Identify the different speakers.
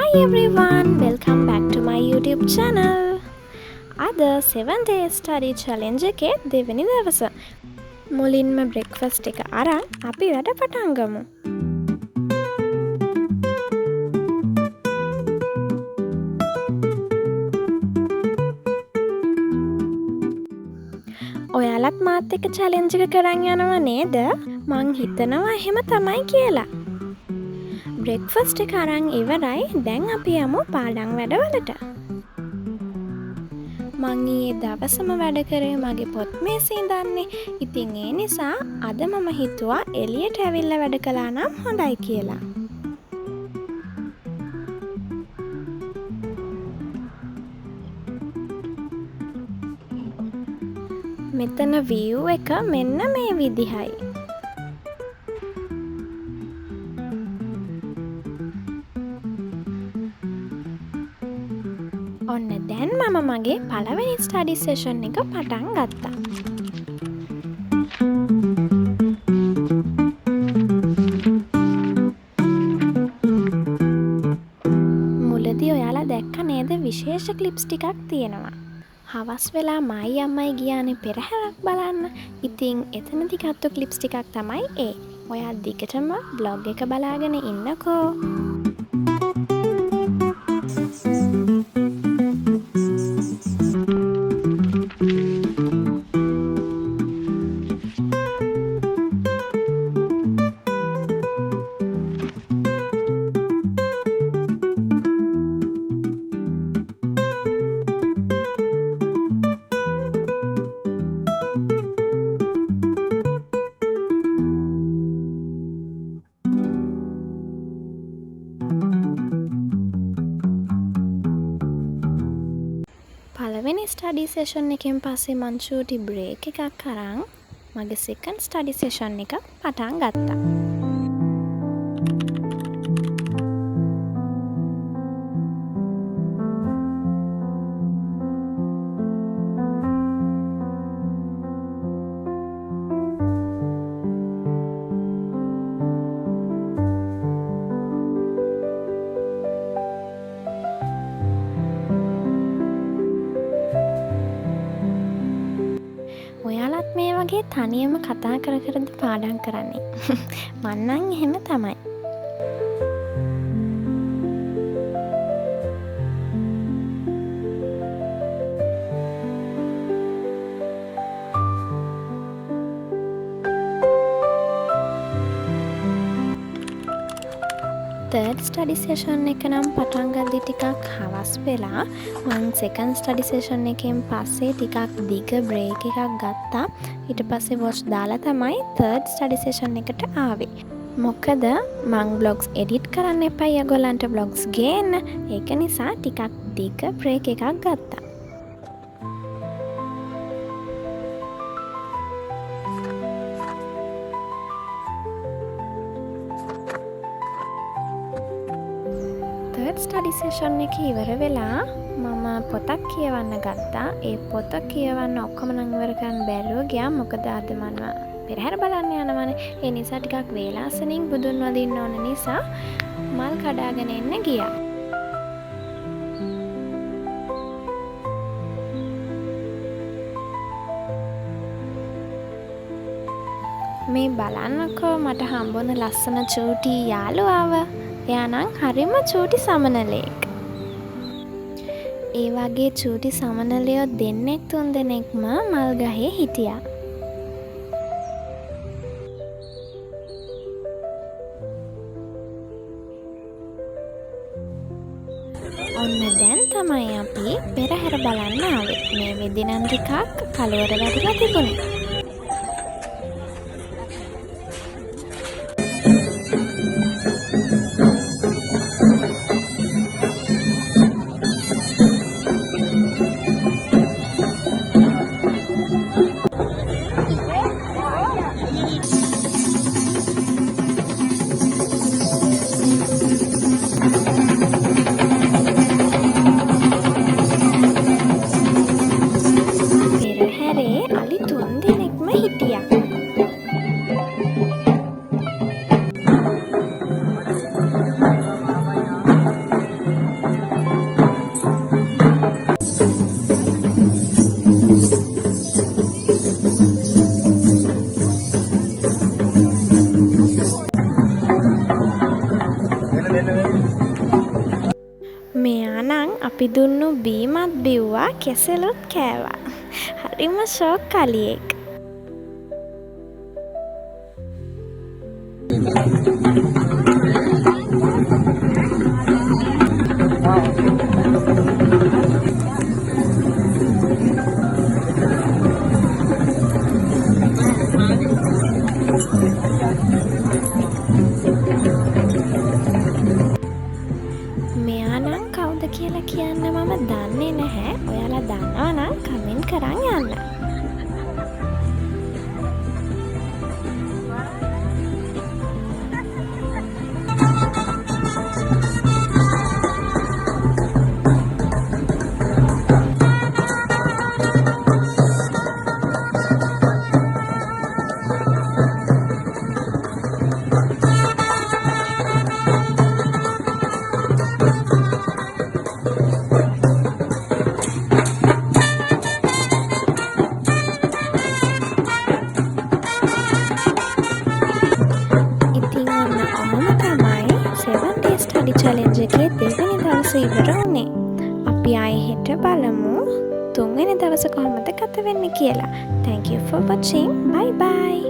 Speaker 1: Hi everyone, welcome back to my YouTube channel. අද 7 day study challenge එකේ දෙවෙනි දවස. මුලින්ම breakfast එක අරන් අපි වැඩ පටන් ගමු. ඔයාලත් මාත් එක්ක challenge එක කරන් යනව නේද? මං හිතනවා එහෙම තමයි කියලා. breakfast එක අරන් ඉවරයි. දැන් අපි යමු පාඩම් වැඩවලට. මං ඊයේ දවසම වැඩ කරේ මගේ පොත් මේසේ ඉඳන්නේ. ඉතින් ඒ නිසා අද මම හිතුවා එළියට ඇවිල්ලා වැඩ කළා නම් හොඳයි කියලා. මෙතන view එක මෙන්න මේ විදිහයි. ඔන්න දැන් මම මගේ පළවෙනි ස්ටඩි සෙෂන් එක පටන් ගත්තා. මුලදී ඔයාලා දැක්ක නේද විශේෂ ක්ලිප්ස් ටිකක් තියෙනවා. හවස් වෙලා මයි අම්මයි ගියානේ පෙරහැරක් බලන්න. ඉතින් එතනදි ගත්ත ක්ලිප්ස් ටිකක් තමයි ඒ. ඔයා දිගටම බ්ලොග් එක බලාගෙන ඉන්නකෝ. පළවෙනි ස්ටඩි සෙෂන් එකෙන් පස්සේ මං චූටි බ්‍රේක් එකක් අරන් මගේ සෙකන්ඩ් ස්ටඩි සෙෂන් එක පටන් ගත්තා. ඔයාලත් මේ වගේ තනියම කතා කර කරද පාඩම් කරන්නේ? මං නම් එහෙම තමයි. තර්ඩ් ස්ටඩි සෙෂන් එක නම් පටන් ගද්දි ටිකක් හවස් වෙලා මං සෙකන්ඩ් ස්ටඩි සෙෂන් එකෙන් පස්සේ ටිකක් දිග බ්‍රේක් එකක් ගත්තා. ඊට පස්සේ වොච් දාලා තමයි තර්ඩ් ස්ටඩි සෙෂන් එකට ආවේ. මොකද මං බ්ලොග්ස් එඩිට් කරන්න එපා ඔයගොල්ලන්ට බ්ලොග්ස් ගේන්න. ඒක නිසා ටිකක් දිග බ්‍රේක් එකක් ගත්තා. ස්ටඩි සෙෂන් එක ඉවර වෙලා මම පොතක් කියවන්න ගත්තා. ඒ පොත කියවන්න ඔක්කොම නම් ඉවර කරන්න බැරුව ගියා. මොකද අද මම පෙරහැර බලන්න යනවනේ. ඒ නිසා ටිකක් වේලාසනින් බුදුන් වදින්න ඕන නිසා මල් කඩාගෙන එන්න ගියා. මේ බලන්නකෝ මට හම්බුන ලස්සන චූටි යාළුවාව. එයා නම් හරිම චූටි සමනලෙක්. ඒ වගේ චූටි සමනලයෝ දෙන්නෙක් තුන් දෙනෙක්ම මල් ගහේ හිටියා. ඔන්න දැන් තමයි අපි පෙරහැර බලන්න ආවේ. මේ වෙදි නම් ටිකක් කලවර වැටිලා තිබුණේ. පෙරහැරේ අලි 3 දෙනෙක් දැන් අපි දුන්නු බීමත් බිව්වා කෙසෙලුත් කෑවා. හරිම ෂෝක් කලියෙක්. මෙයා නම් කවුද කියලා කියන්න මම දන්නේ නැහැ. ඔයාලා දන්නවා නම් කමෙන්ට් කරන් යන්න. ස්ටඩි චැලෙන්ජ් එකේ දෙවෙනි දවසේ ඉවර වුණේ. අපි ආයේ හෙට බලමු තුන්වෙනි දවස කොහොමද ගත වෙන්නේ කියලා. Thank you for watching. Bye bye.